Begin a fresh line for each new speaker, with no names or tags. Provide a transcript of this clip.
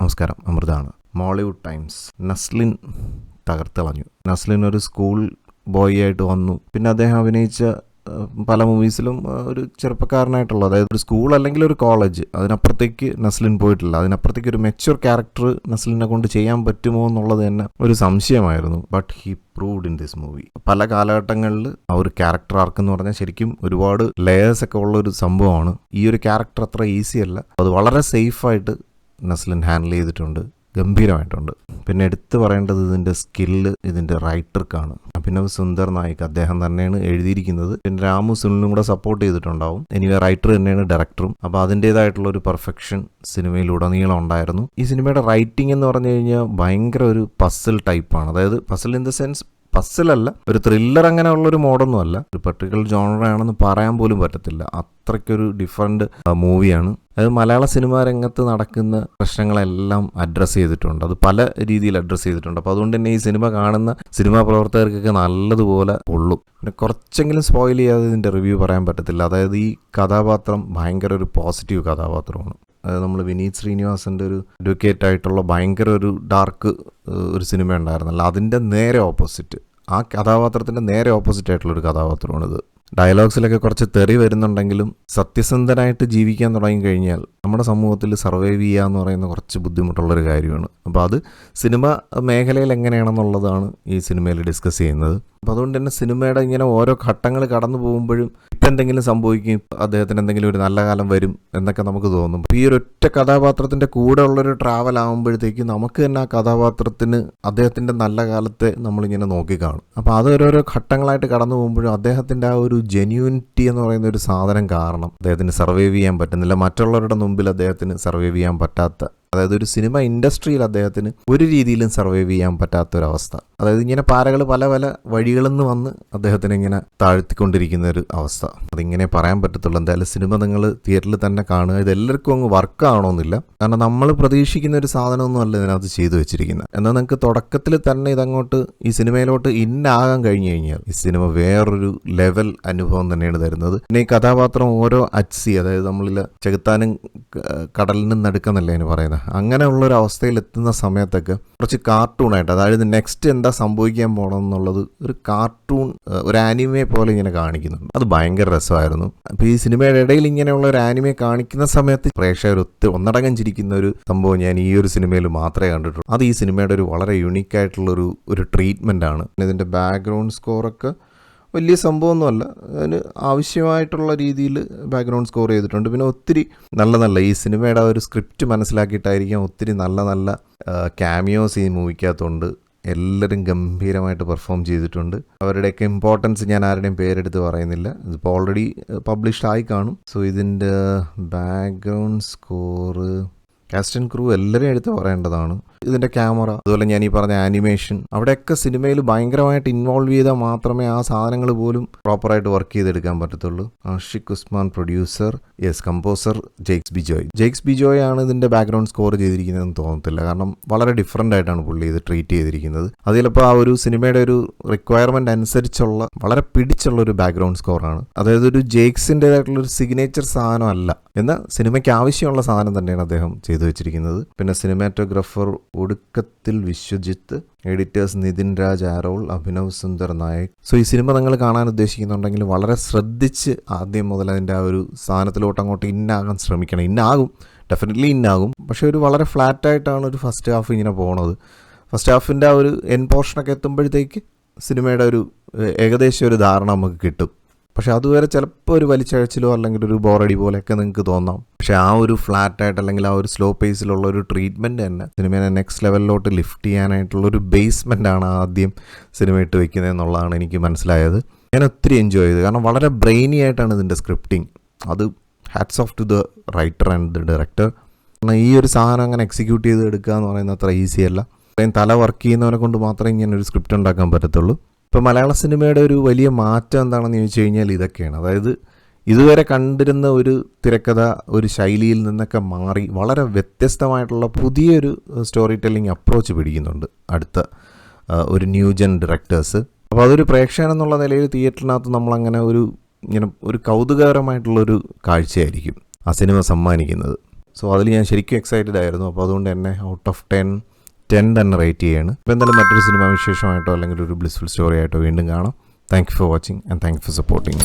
നമസ്കാരം, അമൃതാണ്. Mollywood Times. Naslen തകർത്തളഞ്ഞു. നസ്ലിൻ ഒരു സ്കൂൾ ബോയ് ആയിട്ട് വന്നു. പിന്നെ അദ്ദേഹം അഭിനയിച്ച പല മൂവീസിലും ഒരു ചെറുപ്പക്കാരനായിട്ടുള്ള, അതായത് ഒരു സ്കൂൾ അല്ലെങ്കിൽ ഒരു കോളേജ്, അതിനപ്പുറത്തേക്ക് നസ്ലിൻ പോയിട്ടില്ല. അതിനപ്പുറത്തേക്ക് ഒരു മെച്യൂർ ക്യാരക്ടർ നസ്ലിനെ കൊണ്ട് ചെയ്യാൻ പറ്റുമോ എന്നുള്ളത് തന്നെ ഒരു സംശയമായിരുന്നു. But he proved in this movie. പല കാലഘട്ടങ്ങളിൽ ആ ഒരു ക്യാരക്ടർ ആർക്ക് എന്ന് പറഞ്ഞാൽ ശരിക്കും ഒരുപാട് ലെയേഴ്സ് ഒക്കെ ഉള്ള ഒരു സംഭവമാണ്. ഈ ഒരു ക്യാരക്ടർ അത്ര ഈസി അല്ല. അത് വളരെ സേഫായിട്ട് നസ്ലിൻ ഹാൻഡിൽ ചെയ്തിട്ടുണ്ട്, ഗംഭീരമായിട്ടുണ്ട്. പിന്നെ എടുത്തു പറയേണ്ടത് ഇതിൻ്റെ സ്കില്ല് ഇതിൻ്റെ റൈറ്റർക്കാണ്. അഭിനവ് സുന്ദർ നായിക് അദ്ദേഹം തന്നെയാണ് എഴുതിയിരിക്കുന്നത്. പിന്നെ രാമു സുനിലും കൂടെ സപ്പോർട്ട് ചെയ്തിട്ടുണ്ടാവും. എനിവേ റൈറ്റർ തന്നെയാണ് ഡയറക്ടറും. അപ്പോൾ അതിൻ്റേതായിട്ടുള്ള ഒരു പെർഫെക്ഷൻ സിനിമയിലുടനീളം ഉണ്ടായിരുന്നു. ഈ സിനിമയുടെ റൈറ്റിംഗ് എന്ന് പറഞ്ഞു കഴിഞ്ഞാൽ ഭയങ്കര ഒരു പസിൽ ടൈപ്പാണ്. അതായത് പസിൽ ഇൻ ദ സെൻസ് പസിലല്ല, ഒരു ത്രില്ലർ അങ്ങനെയുള്ളൊരു മോഡൊന്നും അല്ല. ഒരു പർട്ടിക്കുലർ ജോണറാണെന്ന് പറയാൻ പോലും പറ്റത്തില്ല. അത്രയ്ക്കൊരു ഡിഫറെൻ്റ് മൂവിയാണ്. അത് മലയാള സിനിമാ രംഗത്ത് നടക്കുന്ന പ്രശ്നങ്ങളെല്ലാം അഡ്രസ്സ് ചെയ്തിട്ടുണ്ട്. അത് പല രീതിയിൽ അഡ്രസ്സ് ചെയ്തിട്ടുണ്ട്. അപ്പോൾ അതുകൊണ്ട് തന്നെ ഈ സിനിമ കാണുന്ന സിനിമാ പ്രവർത്തകർക്കൊക്കെ നല്ലതുപോലെ കൊള്ളും. പിന്നെ കുറച്ചെങ്കിലും സ്പോയിൽ ചെയ്യാതെ ഇതിൻ്റെ റിവ്യൂ പറയാൻ പറ്റത്തില്ല. അതായത് ഈ കഥാപാത്രം ഭയങ്കര ഒരു പോസിറ്റീവ് കഥാപാത്രമാണ്. അതായത് നമ്മൾ വിനീത് ശ്രീനിവാസൻ്റെ ഒരു അഡ്വക്കേറ്റ് ആയിട്ടുള്ള ഭയങ്കര ഒരു ഡാർക്ക് ഒരു സിനിമ ഉണ്ടായിരുന്നല്ലോ, അതിൻ്റെ നേരെ ഓപ്പോസിറ്റ്, ആ കഥാപാത്രത്തിൻ്റെ നേരെ ഓപ്പോസിറ്റ് ആയിട്ടുള്ളൊരു കഥാപാത്രമാണിത്. ഡയലോഗ്സിലൊക്കെ കുറച്ച് തെറി വരുന്നുണ്ടെങ്കിലും സത്യസന്ധനായിട്ട് ജീവിക്കാൻ തുടങ്ങിക്കഴിഞ്ഞാൽ നമ്മുടെ സമൂഹത്തിൽ സർവൈവ് ചെയ്യുക എന്ന് പറയുന്ന കുറച്ച് ബുദ്ധിമുട്ടുള്ളൊരു കാര്യമാണ്. അപ്പോൾ അത് സിനിമ മേഖലയിൽ എങ്ങനെയാണെന്നുള്ളതാണ് ഈ സിനിമയിൽ ഡിസ്കസ് ചെയ്യുന്നത്. അപ്പോൾ അതുകൊണ്ട് തന്നെ സിനിമയുടെ ഇങ്ങനെ ഓരോ ഘട്ടങ്ങൾ കടന്നു പോകുമ്പോഴും ഇപ്പം എന്തെങ്കിലും സംഭവിക്കും, അദ്ദേഹത്തിന് എന്തെങ്കിലും ഒരു നല്ല കാലം വരും എന്നൊക്കെ നമുക്ക് തോന്നും. ഈ ഒരു ഒറ്റ കഥാപാത്രത്തിൻ്റെ കൂടെ ഉള്ളൊരു ട്രാവൽ ആകുമ്പോഴത്തേക്ക് നമുക്ക് തന്നെ ആ കഥാപാത്രത്തിന് അദ്ദേഹത്തിൻ്റെ നല്ല കാലത്തെ നമ്മളിങ്ങനെ നോക്കിക്കാണും. അപ്പോൾ അത് ഓരോരോ ഘട്ടങ്ങളായിട്ട് കടന്നു പോകുമ്പോഴും അദ്ദേഹത്തിൻ്റെ ആ ഒരു ജെന്യൂനിറ്റി എന്ന് പറയുന്ന ഒരു സാധനം കാരണം അദ്ദേഹത്തിന് സർവൈവ് ചെയ്യാൻ പറ്റുന്നില്ല. മറ്റുള്ളവരുടെ മുമ്പിൽ അദ്ദേഹത്തിന് സർവൈവ് ചെയ്യാൻ പറ്റാത്ത, അതായത് ഒരു സിനിമ ഇൻഡസ്ട്രിയിൽ അദ്ദേഹത്തിന് ഒരു രീതിയിലും സർവൈവ് ചെയ്യാൻ പറ്റാത്തൊരവസ്ഥ. അതായത് ഇങ്ങനെ പാരകൾ പല പല വഴികളിൽ നിന്ന് വന്ന് അദ്ദേഹത്തിന് ഇങ്ങനെ താഴ്ത്തിക്കൊണ്ടിരിക്കുന്ന ഒരു അവസ്ഥ. അതിങ്ങനെ പറയാൻ പറ്റത്തുള്ളൂ. എന്തായാലും സിനിമ നിങ്ങൾ തിയേറ്ററിൽ തന്നെ കാണുക. ഇതെല്ലാവർക്കും അങ്ങ് വർക്ക് ആവണമെന്നില്ല. കാരണം നമ്മൾ പ്രതീക്ഷിക്കുന്ന ഒരു സാധനമൊന്നും അല്ല ഇതിനകത്ത് ചെയ്തു വെച്ചിരിക്കുന്നത്. എന്നാൽ നിങ്ങൾക്ക് തുടക്കത്തിൽ തന്നെ ഇതങ്ങോട്ട് ഈ സിനിമയിലോട്ട് ഇന്നാകാൻ കഴിഞ്ഞു കഴിഞ്ഞാൽ ഈ സിനിമ വേറൊരു ലെവൽ അനുഭവം തന്നെയാണ് തരുന്നത്. പിന്നെ ഈ കഥാപാത്രം ഓരോ അച്ഛി, അതായത് നമ്മളിൽ ചെകുത്താനും കടലിനും നടുക്കെന്നല്ലേ അതിന് പറയുന്നത്, അങ്ങനെയുള്ളൊരു അവസ്ഥയിൽ എത്തുന്ന സമയത്തൊക്കെ കുറച്ച് കാർട്ടൂണായിട്ട്, അതായത് നെക്സ്റ്റ് എന്താ സംഭവിക്കാൻ പോകണം എന്നുള്ളത് ഒരു കാർട്ടൂൺ, ഒരു ആനിമയെ പോലെ ഇങ്ങനെ കാണിക്കുന്നുണ്ട്. അത് ഭയങ്കര രസമായിരുന്നു. അപ്പോൾ ഈ സിനിമയുടെ ഇടയിൽ ഇങ്ങനെയുള്ള ഒരു ആനിമയെ കാണിക്കുന്ന സമയത്ത് പ്രേക്ഷകർ ഒന്നടങ്കം ചിരിക്കുന്ന ഒരു സംഭവം ഞാൻ ഈ ഒരു സിനിമയിൽ മാത്രമേ കണ്ടിട്ടുള്ളൂ. അത് ഈ സിനിമയുടെ ഒരു വളരെ യുണീക്കായിട്ടുള്ളൊരു ട്രീറ്റ്മെൻ്റ് ആണ്. ഇതിൻ്റെ ബാക്ക്ഗ്രൗണ്ട് സ്കോറൊക്കെ വലിയ സംഭവമൊന്നുമല്ല, അതിന് ആവശ്യമായിട്ടുള്ള രീതിയിൽ ബാക്ക്ഗ്രൗണ്ട് സ്കോർ ചെയ്തിട്ടുണ്ട്. പിന്നെ ഒത്തിരി നല്ല ഈ സിനിമയുടെ ഒരു സ്ക്രിപ്റ്റ് മനസ്സിലാക്കിയിട്ടായിരിക്കും ഒത്തിരി നല്ല ക്യാമിയോസ് ഈ മൂവിക്കകത്തുണ്ട്. എല്ലാവരും ഗംഭീരമായിട്ട് പെർഫോം ചെയ്തിട്ടുണ്ട്. അവരുടെയൊക്കെ ഇമ്പോർട്ടൻസ് ഞാൻ ആരുടെയും പേരെടുത്ത് പറയുന്നില്ല, ഇതിപ്പോൾ ഓൾറെഡി പബ്ലിഷ്ഡ് ആയി കാണും. സോ ഇതിൻ്റെ background score, cast and crew എല്ലാവരും എടുത്ത് പറയേണ്ടതാണ്. ഇതിൻ്റെ ക്യാമറ, അതുപോലെ ഞാൻ ഈ പറഞ്ഞ ആനിമേഷൻ, അവിടെയൊക്കെ സിനിമയിൽ ഭയങ്കരമായിട്ട് ഇൻവോൾവ് ചെയ്താൽ മാത്രമേ ആ സാധനങ്ങൾ പോലും പ്രോപ്പറായിട്ട് വർക്ക് ചെയ്തെടുക്കാൻ പറ്റത്തുള്ളൂ. ആഷിഖ് ഉസ്മാൻ പ്രൊഡ്യൂസർ, കമ്പോസർ ജെയ്ക്സ് ബിജോയ് ആണ് ഇതിൻ്റെ ബാക്ക്ഗ്രൗണ്ട് സ്കോർ ചെയ്തിരിക്കുന്നതെന്ന് തോന്നത്തില്ല. കാരണം വളരെ ഡിഫറൻ്റ് ആയിട്ടാണ് പുള്ളി ഇത് ട്രീറ്റ് ചെയ്തിരിക്കുന്നത്. അത് ചിലപ്പോൾ ആ ഒരു സിനിമയുടെ ഒരു റിക്വയർമെൻറ്റ് അനുസരിച്ചുള്ള വളരെ പിടിച്ചുള്ളൊരു ബാക്ക്ഗ്രൗണ്ട് സ്കോറാണ്. അതായത് ഒരു ജെയ്ക്സിൻ്റെതായിട്ടുള്ളൊരു സിഗ്നേച്ചർ സാധനം അല്ല, എന്നാൽ സിനിമയ്ക്ക് ആവശ്യമുള്ള സാധനം തന്നെയാണ് അദ്ദേഹം ചെയ്തു വെച്ചിരിക്കുന്നത്. പിന്നെ സിനിമാറ്റോഗ്രാഫർ ഒടുക്കത്തിൽ വിശ്വജിത്ത്, എഡിറ്റേഴ്സ് നിതിൻ രാജ് ആരോൾ, അഭിനവ് സുന്ദർ നായക്. സോ ഈ സിനിമ നിങ്ങൾ കാണാൻ ഉദ്ദേശിക്കുന്നുണ്ടെങ്കിൽ വളരെ ശ്രദ്ധിച്ച് ആദ്യം മുതൽ അതിൻ്റെ ആ ഒരു സാധനത്തിലോട്ട് അങ്ങോട്ട് ഇന്നാകാൻ ശ്രമിക്കണം. ഇന്നാകും, ഡെഫിനറ്റ്ലി ഇന്നാകും. പക്ഷേ ഒരു വളരെ ഫ്ലാറ്റായിട്ടാണ് ഒരു ഫസ്റ്റ് ഹാഫ് ഇങ്ങനെ പോണത്. ഫസ്റ്റ് ഹാഫിൻ്റെ ആ ഒരു എൻ പോർഷനൊക്കെ എത്തുമ്പോഴത്തേക്ക് സിനിമയുടെ ഒരു ഏകദേശം ഒരു ധാരണ നമുക്ക് കിട്ടും. പക്ഷെ അതുവരെ ചിലപ്പോൾ ഒരു വലിച്ചഴച്ചിലോ അല്ലെങ്കിൽ ഒരു ബോറടി പോലെയൊക്കെ നിങ്ങൾക്ക് തോന്നാം. പക്ഷെ ആ ഒരു ഫ്ലാറ്റായിട്ട് അല്ലെങ്കിൽ ആ ഒരു സ്ലോ പേസിലുള്ള ഒരു ട്രീറ്റ്മെൻറ്റ് തന്നെ സിനിമയെ നെക്സ്റ്റ് ലെവലിലോട്ട് ലിഫ്റ്റ് ചെയ്യാനായിട്ടുള്ളൊരു ബേസ്മെൻ്റാണ് ആദ്യം സിനിമ ഇട്ട് വയ്ക്കുന്നത് എന്നുള്ളതാണ് എനിക്ക് മനസ്സിലായത്. ഞാൻ ഒത്തിരി എൻജോയ് ചെയ്തു. കാരണം വളരെ ബ്രെയിനി ആയിട്ടാണ് ഇതിൻ്റെ സ്ക്രിപ്റ്റിംഗ്. അത് hats of two the writer and the director. കാരണം ഈ ഒരു സാധനം അങ്ങനെ എക്സിക്യൂട്ട് ചെയ്ത് എടുക്കുക എന്ന് പറയുന്നത് അത്ര ഈസി അല്ല. അത്രയും തല വർക്ക് ചെയ്യുന്നവരെ കൊണ്ട് മാത്രമേ ഇങ്ങനെ ഒരു സ്ക്രിപ്റ്റ് ഉണ്ടാക്കാൻ പറ്റത്തുള്ളൂ. ഇപ്പോൾ മലയാള സിനിമയുടെ ഒരു വലിയ മാറ്റം എന്താണെന്ന് ചോദിച്ചു കഴിഞ്ഞാൽ ഇതൊക്കെയാണ്. അതായത് ഇതുവരെ കണ്ടിരുന്ന ഒരു തിരക്കഥ, ഒരു ശൈലിയിൽ നിന്നൊക്കെ മാറി വളരെ വ്യത്യസ്തമായിട്ടുള്ള പുതിയൊരു സ്റ്റോറി ടെല്ലിംഗ് അപ്രോച്ച് പിടിക്കുന്നുണ്ട് അടുത്ത ഒരു ന്യൂജൻ ഡയറക്ടേഴ്സ്. അപ്പോൾ അതൊരു പ്രേക്ഷകൻ എന്നുള്ള നിലയിൽ തിയേറ്ററിനകത്ത് നമ്മളങ്ങനെ ഒരു കൗതുകകരമായിട്ടുള്ളൊരു കാഴ്ചയായിരിക്കും ആ സിനിമ സമ്മാനിക്കുന്നത്. സോ അതിൽ ഞാൻ ശരിക്കും എക്സൈറ്റഡ് ആയിരുന്നു. അപ്പോൾ അതുകൊണ്ട് തന്നെ ഔട്ട് ഓഫ് 10 തന്നെ റേറ്റ് ചെയ്യാണ്. അപ്പോൾ എന്തായാലും മറ്റൊരു സിനിമ വിശേഷമായിട്ടോ അല്ലെങ്കിൽ ഒരു ബ്ലിസ്ഫുൾ സ്റ്റോറി ആയിട്ടോ വീണ്ടും കാണാം. Thank you for watching and thank you for supporting.